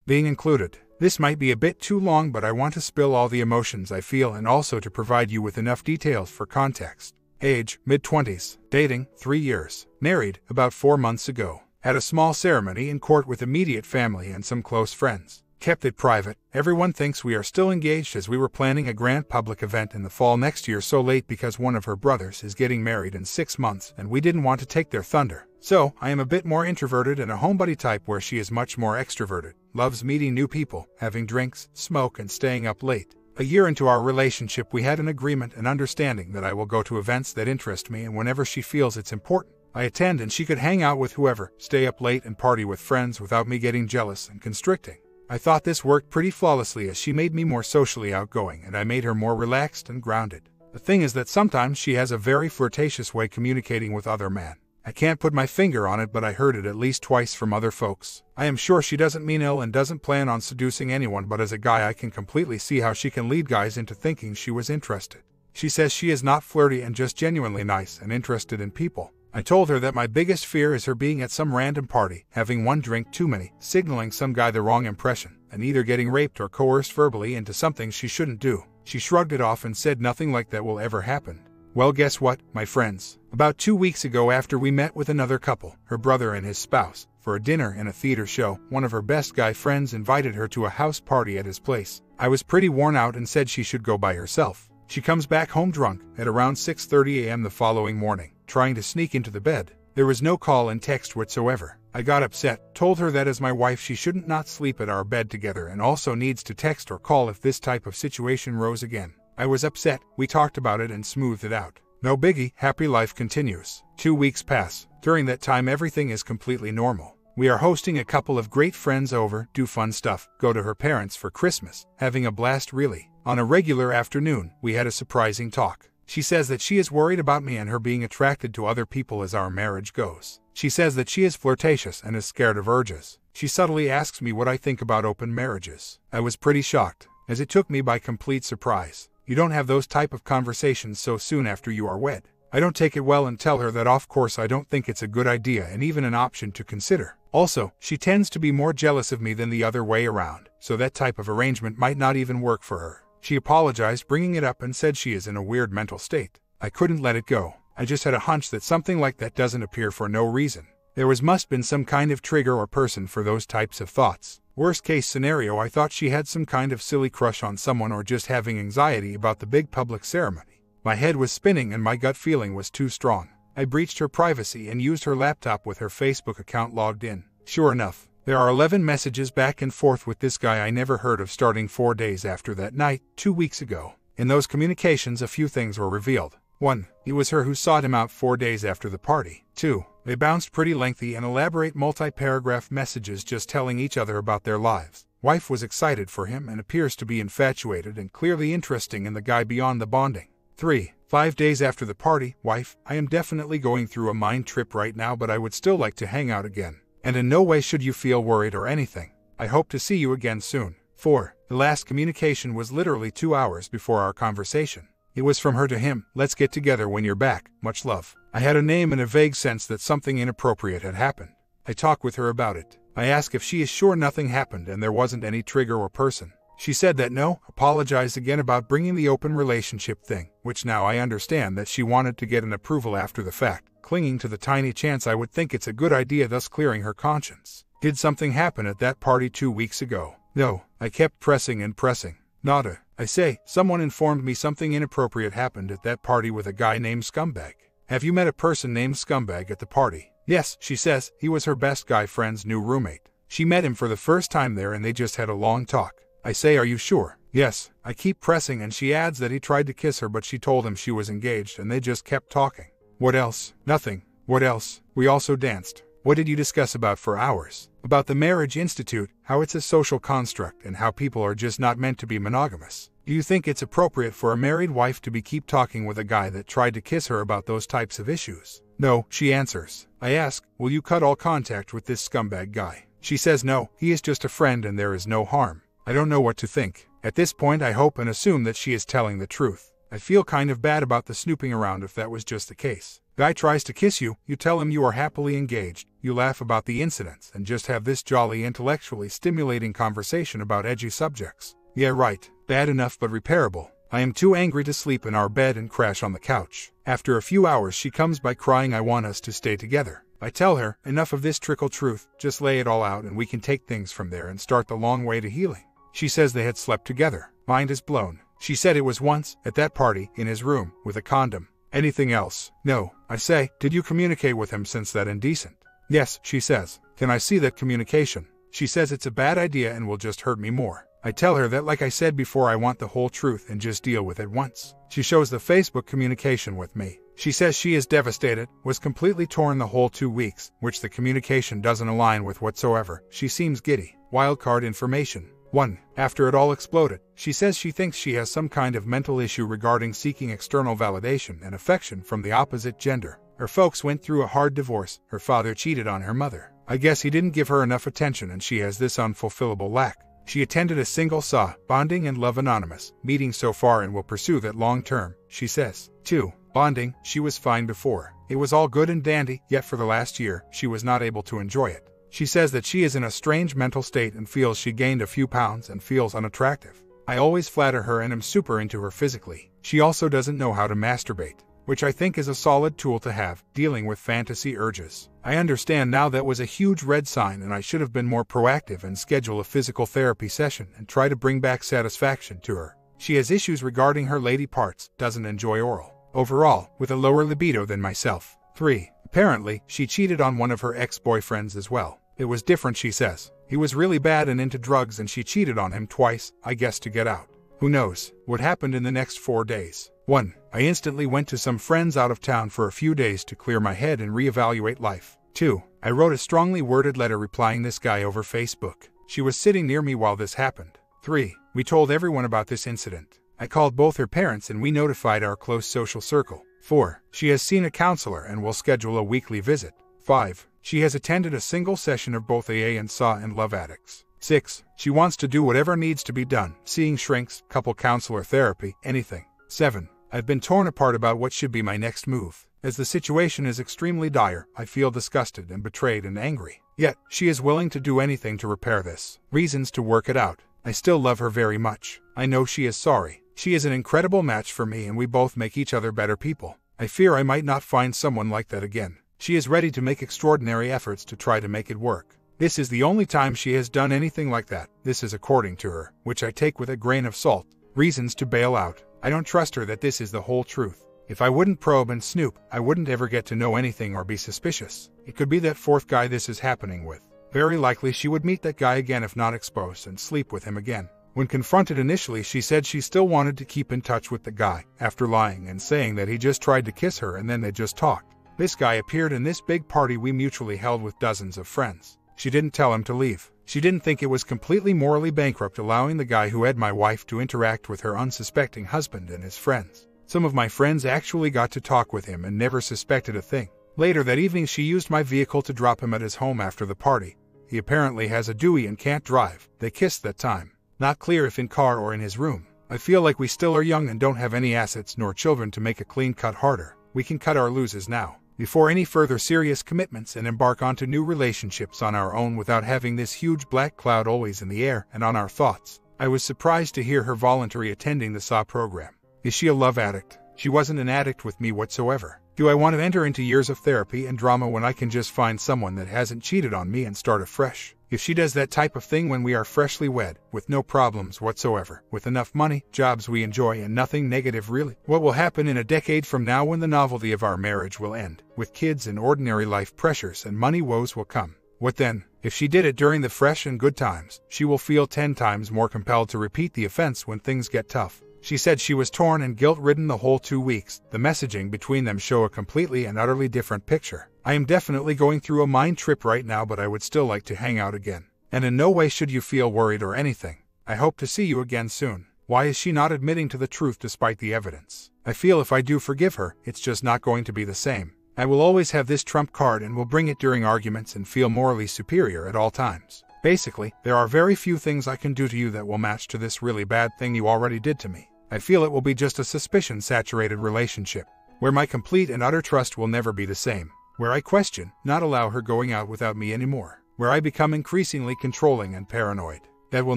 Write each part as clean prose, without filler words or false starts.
being included. This might be a bit too long, but I want to spill all the emotions I feel and also to provide you with enough details for context. Age, mid-20s. Dating, 3 years. Married, about 4 months ago. Had a small ceremony in court with immediate family and some close friends. Kept it private. Everyone thinks we are still engaged as we were planning a grand public event in the fall next year, so late because one of her brothers is getting married in 6 months and we didn't want to take their thunder. So, I am a bit more introverted and a homebody type where she is much more extroverted. Loves meeting new people, having drinks, smoke, and staying up late. A year into our relationship, we had an agreement and understanding that I will go to events that interest me, and whenever she feels it's important, I attend, and she could hang out with whoever, stay up late and party with friends without me getting jealous and constricting. I thought this worked pretty flawlessly as she made me more socially outgoing and I made her more relaxed and grounded. The thing is that sometimes she has a very flirtatious way communicating with other men. I can't put my finger on it, but I heard it at least twice from other folks. I am sure she doesn't mean ill and doesn't plan on seducing anyone, but as a guy I can completely see how she can lead guys into thinking she was interested. She says she is not flirty and just genuinely nice and interested in people. I told her that my biggest fear is her being at some random party, having one drink too many, signaling some guy the wrong impression, and either getting raped or coerced verbally into something she shouldn't do. She shrugged it off and said nothing like that will ever happen. Well, guess what, my friends? About 2 weeks ago, after we met with another couple, her brother and his spouse, for a dinner and a theater show, one of her best guy friends invited her to a house party at his place. I was pretty worn out and said she should go by herself. She comes back home drunk at around 6:30 a.m. the following morning, trying to sneak into the bed. There was no call and text whatsoever. I got upset, told her that as my wife she shouldn't not sleep at our bed together and also needs to text or call if this type of situation rose again. I was upset, we talked about it and smoothed it out. No biggie, happy life continues. 2 weeks pass. During that time everything is completely normal. We are hosting a couple of great friends over, do fun stuff, go to her parents for Christmas, having a blast really. On a regular afternoon, we had a surprising talk. She says that she is worried about me and her being attracted to other people as our marriage goes. She says that she is flirtatious and is scared of urges. She subtly asks me what I think about open marriages. I was pretty shocked, as it took me by complete surprise. You don't have those type of conversations so soon after you are wed. I don't take it well and tell her that of course I don't think it's a good idea and even an option to consider. Also, she tends to be more jealous of me than the other way around, so that type of arrangement might not even work for her. She apologized bringing it up and said she is in a weird mental state. I couldn't let it go. I just had a hunch that something like that doesn't appear for no reason. There must been some kind of trigger or person for those types of thoughts. Worst case scenario, I thought she had some kind of silly crush on someone or just having anxiety about the big public ceremony. My head was spinning and my gut feeling was too strong. I breached her privacy and used her laptop with her Facebook account logged in. Sure enough, there are 11 messages back and forth with this guy I never heard of starting 4 days after that night, 2 weeks ago. In those communications a few things were revealed. 1. It was her who sought him out 4 days after the party. 2. They bounced pretty lengthy and elaborate multi-paragraph messages just telling each other about their lives. Wife was excited for him and appears to be infatuated and clearly interesting in the guy beyond the bonding. 3. 5 days after the party, wife, I am definitely going through a mind trip right now, but I would still like to hang out again. And in no way should you feel worried or anything. I hope to see you again soon. 4. The last communication was literally 2 hours before our conversation. It was from her to him, let's get together when you're back, much love. I had a name and a vague sense that something inappropriate had happened. I talked with her about it. I asked if she is sure nothing happened and there wasn't any trigger or person. She said that no, apologized again about bringing the open relationship thing, which now I understand that she wanted to get an approval after the fact, clinging to the tiny chance I would think it's a good idea, thus clearing her conscience. Did something happen at that party 2 weeks ago? No, I kept pressing and pressing. Nada. I say, someone informed me something inappropriate happened at that party with a guy named Scumbag. Have you met a person named Scumbag at the party? Yes, she says, he was her best guy friend's new roommate. She met him for the first time there and they just had a long talk. I say, are you sure? Yes. I keep pressing and she adds that he tried to kiss her but she told him she was engaged and they just kept talking. What else? Nothing. What else? We also danced. What did you discuss about for hours? About the Marriage Institute, how it's a social construct and how people are just not meant to be monogamous. Do you think it's appropriate for a married wife to keep talking with a guy that tried to kiss her about those types of issues? No, she answers. I ask, will you cut all contact with this scumbag guy? She says no, he is just a friend and there is no harm. I don't know what to think. At this point I hope and assume that she is telling the truth. I feel kind of bad about the snooping around if that was just the case. Guy tries to kiss you, you tell him you are happily engaged, you laugh about the incidents and just have this jolly intellectually stimulating conversation about edgy subjects. Yeah, right. Bad enough but repairable. I am too angry to sleep in our bed and crash on the couch. After a few hours she comes by crying I want us to stay together. I tell her, enough of this trickle truth, just lay it all out and we can take things from there and start the long way to healing. She says they had slept together. Mind is blown. She said it was once, at that party, in his room, with a condom. Anything else? No. I say, did you communicate with him since that indecent? Yes, she says. Can I see that communication? She says it's a bad idea and will just hurt me more. I tell her that like I said before I want the whole truth and just deal with it once. She shows the Facebook communication with me. She says she is devastated, was completely torn the whole 2 weeks, which the communication doesn't align with whatsoever. She seems giddy. Wildcard information. 1. After it all exploded, she says she thinks she has some kind of mental issue regarding seeking external validation and affection from the opposite gender. Her folks went through a hard divorce. Her father cheated on her mother. I guess he didn't give her enough attention and she has this unfulfillable lack. She attended a single SAW, Bonding and Love Anonymous, meeting so far and will pursue that long term, she says. 2. Bonding, she was fine before. It was all good and dandy, yet for the last year, she was not able to enjoy it. She says that she is in a strange mental state and feels she gained a few pounds and feels unattractive. I always flatter her and am super into her physically. She also doesn't know how to masturbate, which I think is a solid tool to have, dealing with fantasy urges. I understand now that was a huge red sign and I should have been more proactive and schedule a physical therapy session and try to bring back satisfaction to her. She has issues regarding her lady parts, doesn't enjoy oral. Overall, with a lower libido than myself. 3. Apparently, she cheated on one of her ex-boyfriends as well. It was different, she says. He was really bad and into drugs and she cheated on him twice, I guess to get out. Who knows what happened in the next 4 days. 1. I instantly went to some friends out of town for a few days to clear my head and reevaluate life. 2. I wrote a strongly worded letter replying this guy over Facebook. She was sitting near me while this happened. 3. We told everyone about this incident. I called both her parents and we notified our close social circle. 4. She has seen a counselor and will schedule a weekly visit. 5. She has attended a single session of both AA and SAW and Love Addicts. 6. She wants to do whatever needs to be done, seeing shrinks, couple counselor therapy, anything. 7. I've been torn apart about what should be my next move. As the situation is extremely dire, I feel disgusted and betrayed and angry. Yet, she is willing to do anything to repair this. Reasons to work it out. I still love her very much. I know she is sorry. She is an incredible match for me and we both make each other better people. I fear I might not find someone like that again. She is ready to make extraordinary efforts to try to make it work. This is the only time she has done anything like that. This is according to her, which I take with a grain of salt. Reasons to bail out. I don't trust her that this is the whole truth. If I wouldn't probe and snoop, I wouldn't ever get to know anything or be suspicious. It could be that 4th guy this is happening with. Very likely she would meet that guy again if not exposed and sleep with him again. When confronted initially, she said she still wanted to keep in touch with the guy, after lying and saying that he just tried to kiss her and then they just talked. This guy appeared in this big party we mutually held with dozens of friends. She didn't tell him to leave. She didn't think it was completely morally bankrupt allowing the guy who had my wife to interact with her unsuspecting husband and his friends. Some of my friends actually got to talk with him and never suspected a thing. Later that evening she used my vehicle to drop him at his home after the party. He apparently has a Dewey and can't drive. They kissed that time. Not clear if in car or in his room. I feel like we still are young and don't have any assets nor children to make a clean cut harder. We can cut our losses now, before any further serious commitments, and embark onto new relationships on our own without having this huge black cloud always in the air and on our thoughts. I was surprised to hear her voluntary attending the SAW program. Is she a love addict? She wasn't an addict with me whatsoever. Do I want to enter into years of therapy and drama when I can just find someone that hasn't cheated on me and start afresh? If she does that type of thing when we are freshly wed, with no problems whatsoever, with enough money, jobs we enjoy and nothing negative really, what will happen in a decade from now when the novelty of our marriage will end? With kids and ordinary life pressures and money woes will come. What then? If she did it during the fresh and good times, she will feel 10 times more compelled to repeat the offense when things get tough. She said she was torn and guilt-ridden the whole 2 weeks. The messaging between them show a completely and utterly different picture. I am definitely going through a mind trip right now, but I would still like to hang out again. And in no way should you feel worried or anything. I hope to see you again soon. Why is she not admitting to the truth despite the evidence? I feel if I do forgive her, it's just not going to be the same. I will always have this trump card and will bring it during arguments and feel morally superior at all times. Basically, there are very few things I can do to you that will match to this really bad thing you already did to me. I feel it will be just a suspicion-saturated relationship, where my complete and utter trust will never be the same. where I question, not allow her going out without me anymore, where I become increasingly controlling and paranoid. That will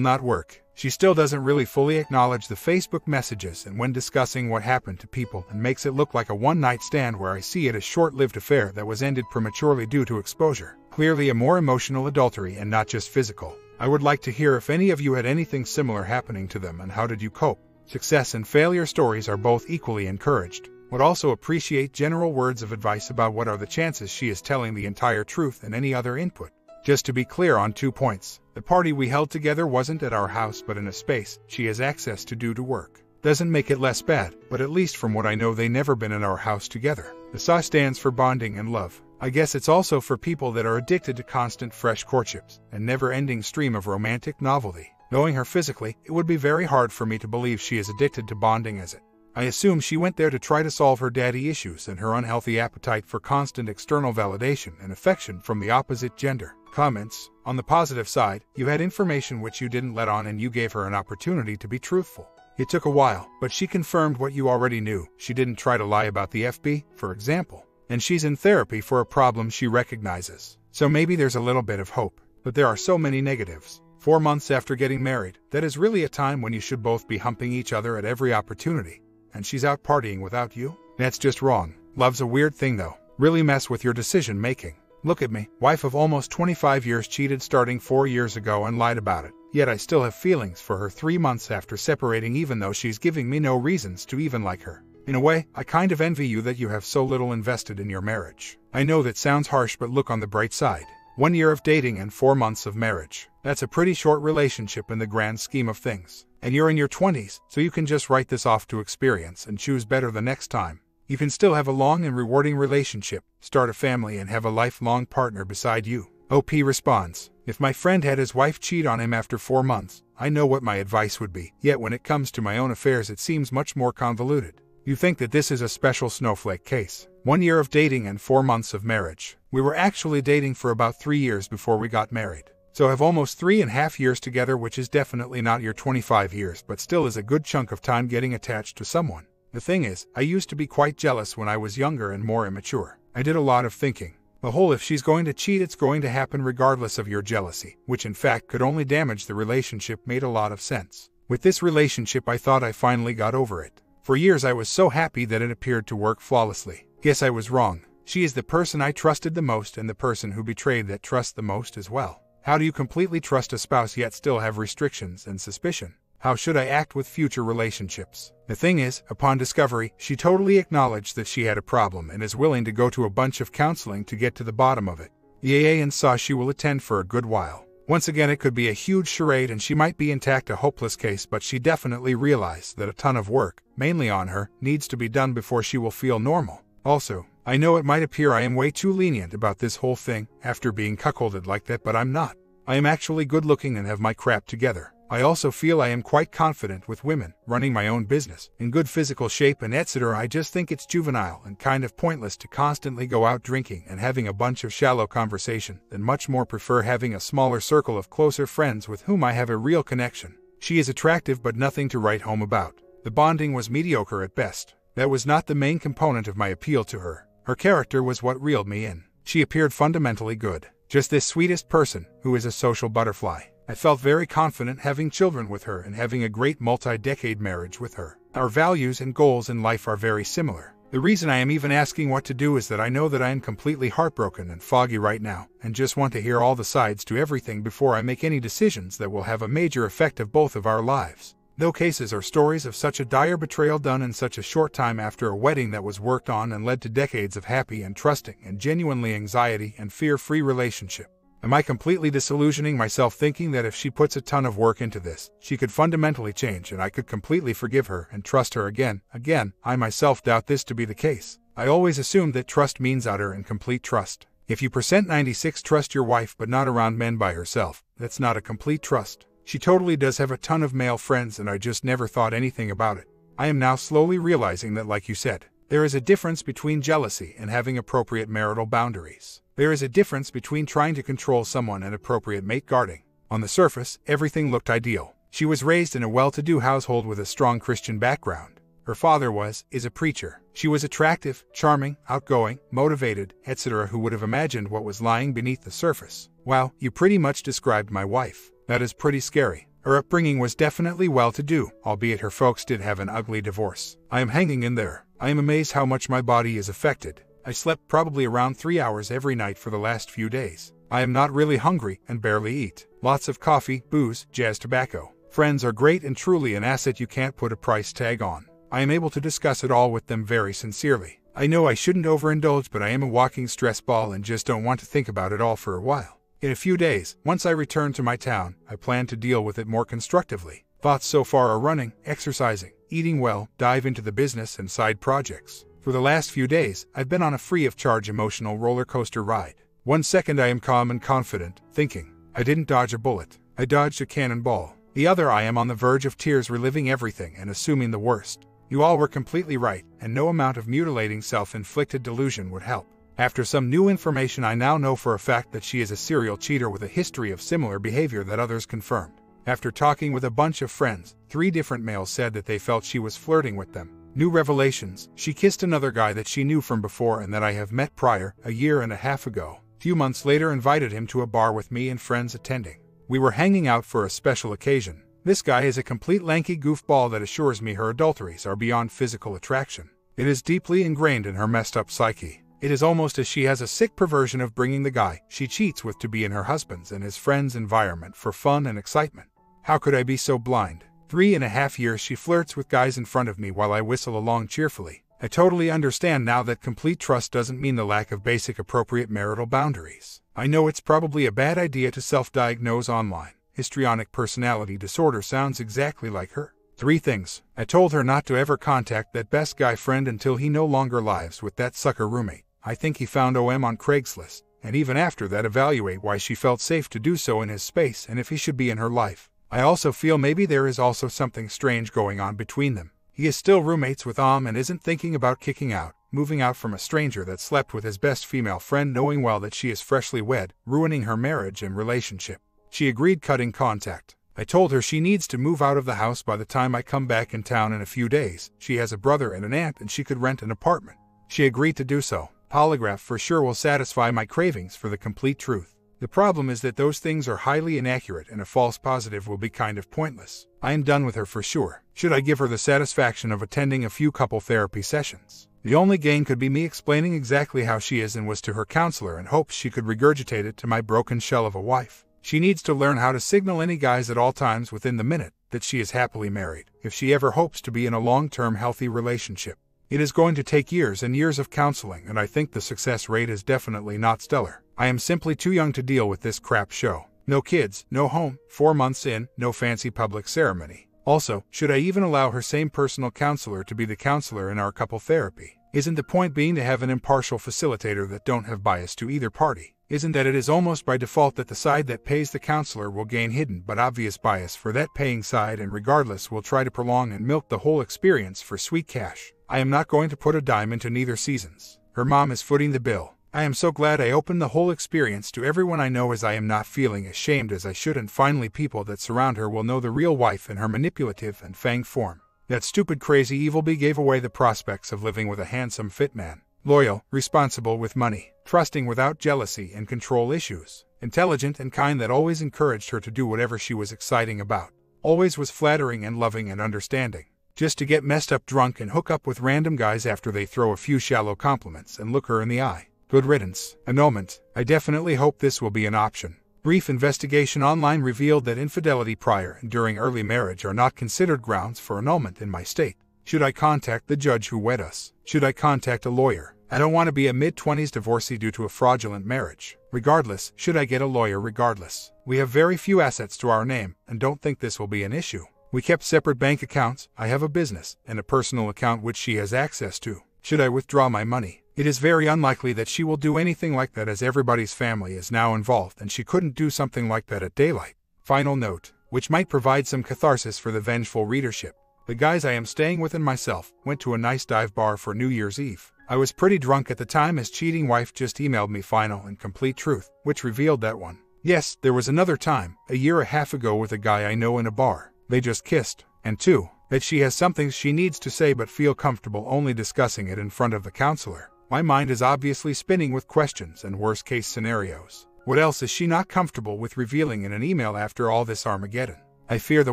not work. She still doesn't really fully acknowledge the Facebook messages, and when discussing what happened to people, and makes it look like a one-night stand where I see it as short-lived affair that was ended prematurely due to exposure. Clearly a more emotional adultery and not just physical. I would like to hear if any of you had anything similar happening to them and how did you cope. Success and failure stories are both equally encouraged. Would also appreciate general words of advice about what are the chances she is telling the entire truth and any other input. Just to be clear on 2 points, the party we held together wasn't at our house but in a space she has access to do to work. Doesn't make it less bad, but at least from what I know they never been in our house together. The SA stands for bonding and love. I guess it's also for people that are addicted to constant fresh courtships and never-ending stream of romantic novelty. Knowing her physically, it would be very hard for me to believe she is addicted to bonding as it. I assume she went there to try to solve her daddy issues and her unhealthy appetite for constant external validation and affection from the opposite gender. Comments. On the positive side, you had information which you didn't let on and you gave her an opportunity to be truthful. It took a while, but she confirmed what you already knew. She didn't try to lie about the FB, for example. And she's in therapy for a problem she recognizes. So maybe there's a little bit of hope. But there are so many negatives. 4 months after getting married, that is really a time when you should both be humping each other at every opportunity. And she's out partying without you? That's just wrong. Love's a weird thing though. Really mess with your decision making. Look at me, wife of almost 25 years, cheated starting 4 years ago and lied about it. Yet I still have feelings for her 3 months after separating, even though she's giving me no reasons to even like her. In a way, I kind of envy you that you have so little invested in your marriage. I know that sounds harsh, but look on the bright side. 1 year of dating and 4 months of marriage. That's a pretty short relationship in the grand scheme of things. And you're in your 20s, so you can just write this off to experience and choose better the next time. You can still have a long and rewarding relationship, start a family and have a lifelong partner beside you. OP responds, if my friend had his wife cheat on him after 4 months, I know what my advice would be. Yet when it comes to my own affairs it seems much more convoluted. You think that this is a special snowflake case. 1 year of dating and 4 months of marriage. We were actually dating for about 3 years before we got married. So have almost 3.5 years together, which is definitely not your 25 years, but still is a good chunk of time getting attached to someone. The thing is, I used to be quite jealous when I was younger and more immature. I did a lot of thinking. The whole if she's going to cheat it's going to happen regardless of your jealousy, which in fact could only damage the relationship, made a lot of sense. With this relationship I thought I finally got over it. For years I was so happy that it appeared to work flawlessly. Guess I was wrong. She is the person I trusted the most and the person who betrayed that trust the most as well. How do you completely trust a spouse yet still have restrictions and suspicion? How should I act with future relationships? The thing is, upon discovery, she totally acknowledged that she had a problem and is willing to go to a bunch of counseling to get to the bottom of it. The AA and SA she will attend for a good while. Once again it could be a huge charade and she might be intact, a hopeless case, but she definitely realized that a ton of work, mainly on her, needs to be done before she will feel normal. Also, I know it might appear I am way too lenient about this whole thing after being cuckolded like that, but I'm not. I am actually good looking and have my crap together. I also feel I am quite confident with women, running my own business, in good physical shape and etc. I just think it's juvenile and kind of pointless to constantly go out drinking and having a bunch of shallow conversation, and much more prefer having a smaller circle of closer friends with whom I have a real connection. She is attractive but nothing to write home about. The bonding was mediocre at best. That was not the main component of my appeal to her. Her character was what reeled me in. She appeared fundamentally good. Just this sweetest person, who is a social butterfly. I felt very confident having children with her and having a great multi-decade marriage with her. Our values and goals in life are very similar. The reason I am even asking what to do is that I know that I am completely heartbroken and foggy right now, and just want to hear all the sides to everything before I make any decisions that will have a major effect of both of our lives. No cases or stories of such a dire betrayal done in such a short time after a wedding that was worked on and led to decades of happy and trusting and genuinely anxiety and fear-free relationship. Am I completely disillusioning myself thinking that if she puts a ton of work into this, she could fundamentally change and I could completely forgive her and trust her again? Again, I myself doubt this to be the case. I always assumed that trust means utter and complete trust. If you %96 trust your wife but not around men by herself, that's not a complete trust. She totally does have a ton of male friends and I just never thought anything about it. I am now slowly realizing that, like you said, there is a difference between jealousy and having appropriate marital boundaries. There is a difference between trying to control someone and appropriate mate guarding. On the surface, everything looked ideal. She was raised in a well-to-do household with a strong Christian background. Her father is a preacher. She was attractive, charming, outgoing, motivated, etc. Who would have imagined what was lying beneath the surface? Wow, you pretty much described my wife. That is pretty scary. Her upbringing was definitely well-to-do, albeit her folks did have an ugly divorce. I am hanging in there. I am amazed how much my body is affected. I slept probably around 3 hours every night for the last few days. I am not really hungry and barely eat. Lots of coffee, booze, jazz tobacco. Friends are great and truly an asset you can't put a price tag on. I am able to discuss it all with them very sincerely. I know I shouldn't overindulge, but I am a walking stress ball and just don't want to think about it all for a while. In a few days, once I return to my town, I plan to deal with it more constructively. Thoughts so far are running, exercising, eating well, dive into the business and side projects. For the last few days, I've been on a free-of-charge emotional roller coaster ride. 1 second I am calm and confident, thinking, I didn't dodge a bullet, I dodged a cannonball. The other I am on the verge of tears, reliving everything and assuming the worst. You all were completely right, and no amount of mutilating self-inflicted delusion would help. After some new information, I now know for a fact that she is a serial cheater with a history of similar behavior that others confirmed. After talking with a bunch of friends, 3 different males said that they felt she was flirting with them. New revelations: she kissed another guy that she knew from before and that I have met prior, a year and a half ago. Few months later, invited him to a bar with me and friends attending. We were hanging out for a special occasion. This guy is a complete lanky goofball that assures me her adulteries are beyond physical attraction. It is deeply ingrained in her messed up psyche. It is almost as she has a sick perversion of bringing the guy she cheats with to be in her husband's and his friend's environment for fun and excitement. How could I be so blind? 3.5 years she flirts with guys in front of me while I whistle along cheerfully. I totally understand now that complete trust doesn't mean the lack of basic appropriate marital boundaries. I know it's probably a bad idea to self-diagnose online. Histrionic personality disorder sounds exactly like her. 3 things. I told her not to ever contact that best guy friend until he no longer lives with that sucker roommate. I think he found OM on Craigslist, and even after that evaluate why she felt safe to do so in his space and if he should be in her life. I also feel maybe there is also something strange going on between them. He is still roommates with OM and isn't thinking about kicking out, moving out from a stranger that slept with his best female friend knowing well that she is freshly wed, ruining her marriage and relationship. She agreed, cutting contact. I told her she needs to move out of the house by the time I come back in town in a few days. She has a brother and an aunt and she could rent an apartment. She agreed to do so. Polygraph for sure will satisfy my cravings for the complete truth. The problem is that those things are highly inaccurate and a false positive will be kind of pointless. I am done with her for sure. Should I give her the satisfaction of attending a few couple therapy sessions? The only gain could be me explaining exactly how she is and was to her counselor and hopes she could regurgitate it to my broken shell of a wife. She needs to learn how to signal any guys at all times within the minute that she is happily married, if she ever hopes to be in a long-term healthy relationship. It is going to take years and years of counseling, and I think the success rate is definitely not stellar. I am simply too young to deal with this crap show. No kids, no home, 4 months in, no fancy public ceremony. Also, should I even allow her same personal counselor to be the counselor in our couple therapy? Isn't the point being to have an impartial facilitator that don't have bias to either party? Isn't that it is almost by default that the side that pays the counselor will gain hidden but obvious bias for that paying side and regardless will try to prolong and milk the whole experience for sweet cash? I am not going to put a dime into neither seasons. Her mom is footing the bill. I am so glad I opened the whole experience to everyone I know, as I am not feeling ashamed as I should, and finally people that surround her will know the real wife in her manipulative and fang form. That stupid crazy evil bee gave away the prospects of living with a handsome fit man. Loyal, responsible with money, trusting without jealousy and control issues, intelligent and kind that always encouraged her to do whatever she was exciting about. Always was flattering and loving and understanding. Just to get messed up drunk and hook up with random guys after they throw a few shallow compliments and look her in the eye. Good riddance. Annulment. I definitely hope this will be an option. Brief investigation online revealed that infidelity prior and during early marriage are not considered grounds for annulment in my state. Should I contact the judge who wed us? Should I contact a lawyer? I don't want to be a mid-20s divorcee due to a fraudulent marriage. Regardless, should I get a lawyer regardless? We have very few assets to our name and don't think this will be an issue. We kept separate bank accounts. I have a business and a personal account which she has access to. Should I withdraw my money? It is very unlikely that she will do anything like that, as everybody's family is now involved and she couldn't do something like that at daylight. Final note, which might provide some catharsis for the vengeful readership. The guys I am staying with and myself went to a nice dive bar for New Year's Eve. I was pretty drunk at the time as cheating wife just emailed me final and complete truth, which revealed that one. Yes, there was another time, a year and a half ago with a guy I know in a bar. They just kissed. And 2, that she has something she needs to say but feel comfortable only discussing it in front of the counselor. My mind is obviously spinning with questions and worst-case scenarios. What else is she not comfortable with revealing in an email after all this Armageddon? I fear the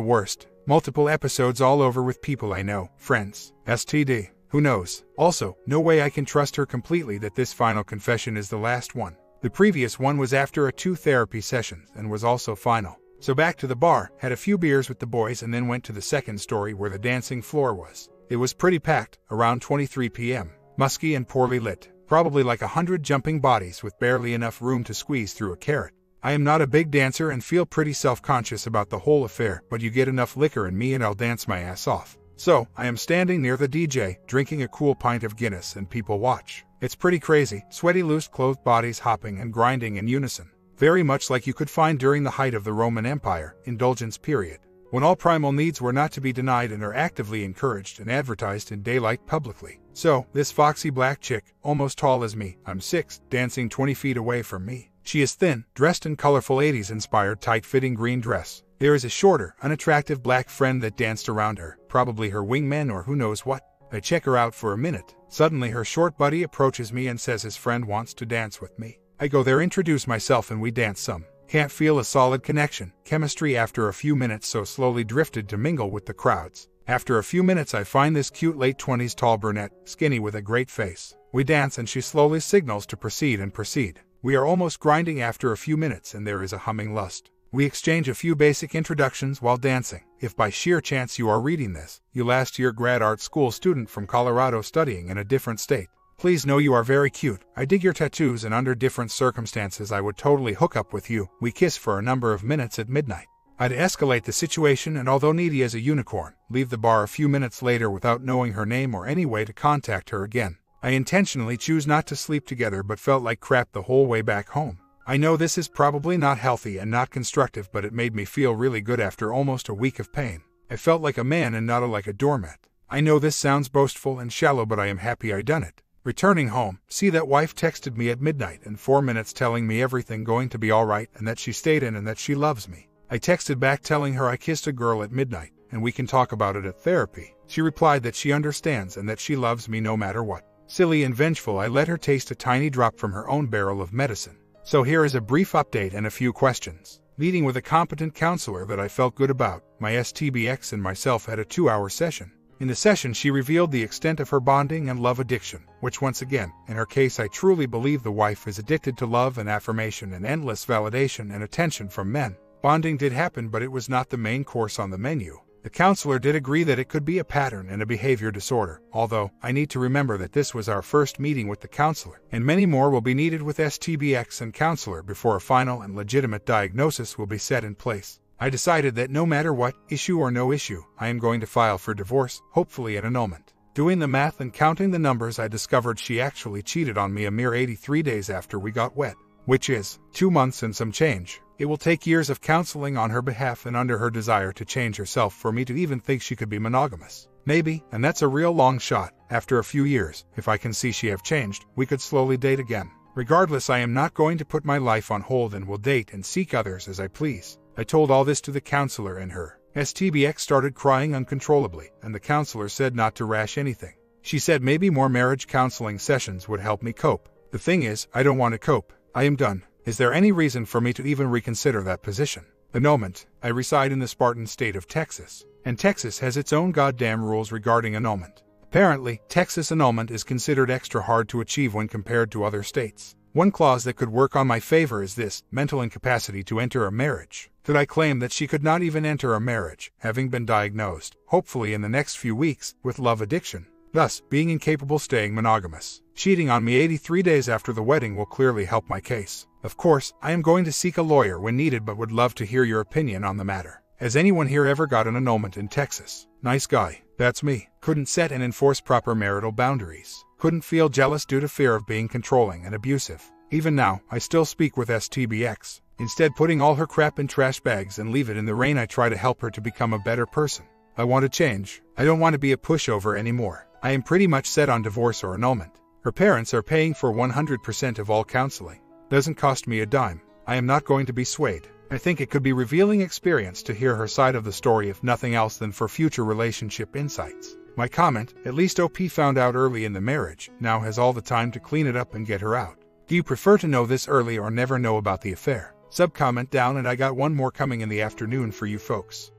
worst. Multiple episodes all over with people I know, friends. STD. Who knows? Also, no way I can trust her completely that this final confession is the last one. The previous one was after 2 therapy sessions and was also final. So back to the bar, had a few beers with the boys and then went to the second story where the dancing floor was. It was pretty packed, around 23 p.m. Musky and poorly lit. Probably like 100 jumping bodies with barely enough room to squeeze through a carrot. I am not a big dancer and feel pretty self-conscious about the whole affair, but you get enough liquor in me and I'll dance my ass off. So, I am standing near the DJ, drinking a cool pint of Guinness and people watch. It's pretty crazy, sweaty loose-clothed bodies hopping and grinding in unison. Very much like you could find during the height of the Roman Empire, indulgence period. When all primal needs were not to be denied and are actively encouraged and advertised in daylight publicly. So, this foxy black chick, almost tall as me, I'm 6, dancing 20 feet away from me. She is thin, dressed in colorful 80s-inspired tight-fitting green dress. There is a shorter, unattractive black friend that danced around her, probably her wingman or who knows what. I check her out for a minute. Suddenly her short buddy approaches me and says his friend wants to dance with me. I go there, introduce myself, and we dance some. Can't feel a solid connection, chemistry after a few minutes, so slowly drifted to mingle with the crowds. After a few minutes I find this cute late 20s tall brunette, skinny with a great face. We dance and she slowly signals to proceed and proceed. We are almost grinding after a few minutes and there is a humming lust. We exchange a few basic introductions while dancing. If by sheer chance you are reading this, you last year grad art school student from Colorado studying in a different state. Please know you are very cute. I dig your tattoos and under different circumstances I would totally hook up with you. We kiss for a number of minutes at midnight. I'd escalate the situation and although needy as a unicorn, leave the bar a few minutes later without knowing her name or any way to contact her again. I intentionally choose not to sleep together but felt like crap the whole way back home. I know this is probably not healthy and not constructive, but it made me feel really good after almost a week of pain. I felt like a man and not like a doormat. I know this sounds boastful and shallow, but I am happy I done it. Returning home, see that wife texted me at midnight and 4 minutes telling me everything going to be alright and that she stayed in and that she loves me. I texted back telling her I kissed a girl at midnight and we can talk about it at therapy. She replied that she understands and that she loves me no matter what. Silly and vengeful, I let her taste a tiny drop from her own barrel of medicine. So here is a brief update and a few questions. Meeting with a competent counselor that I felt good about. My STBX and myself had a 2-hour session. In the session she revealed the extent of her bonding and love addiction, which once again, in her case I truly believe the wife is addicted to love and affirmation and endless validation and attention from men. Bonding did happen, but it was not the main course on the menu. The counselor did agree that it could be a pattern and a behavior disorder, although I need to remember that this was our first meeting with the counselor, and many more will be needed with STBX and counselor before a final and legitimate diagnosis will be set in place. I decided that no matter what, issue or no issue, I am going to file for divorce, hopefully at annulment. Doing the math and counting the numbers, I discovered she actually cheated on me a mere 83 days after we got wed, which is 2 months and some change. It will take years of counseling on her behalf and under her desire to change herself for me to even think she could be monogamous. Maybe, and that's a real long shot, after a few years, if I can see she have changed, we could slowly date again. Regardless, I am not going to put my life on hold and will date and seek others as I please. I told all this to the counselor and her STBX started crying uncontrollably, and the counselor said not to rash anything. She said maybe more marriage counseling sessions would help me cope. The thing is, I don't want to cope. I am done. Is there any reason for me to even reconsider that position? Annulment. I reside in the Spartan state of Texas, and Texas has its own goddamn rules regarding annulment. Apparently, Texas annulment is considered extra hard to achieve when compared to other states. One clause that could work on my favor is this: mental incapacity to enter a marriage. Could I claim that she could not even enter a marriage, having been diagnosed, hopefully in the next few weeks, with love addiction, thus being incapable staying monogamous? Cheating on me 83 days after the wedding will clearly help my case. Of course, I am going to seek a lawyer when needed, but would love to hear your opinion on the matter. Has anyone here ever got an annulment in Texas? Nice guy. That's me. Couldn't set and enforce proper marital boundaries. Couldn't feel jealous due to fear of being controlling and abusive. Even now, I still speak with STBX. Instead putting all her crap in trash bags and leave it in the rain, I try to help her to become a better person. I want to change. I don't want to be a pushover anymore. I am pretty much set on divorce or annulment. Her parents are paying for 100% of all counseling. Doesn't cost me a dime. I am not going to be swayed. I think it could be revealing experience to hear her side of the story, if nothing else than for future relationship insights. My comment, at least OP found out early in the marriage, now has all the time to clean it up and get her out. Do you prefer to know this early or never know about the affair? Subcomment down, and I got one more coming in the afternoon for you folks.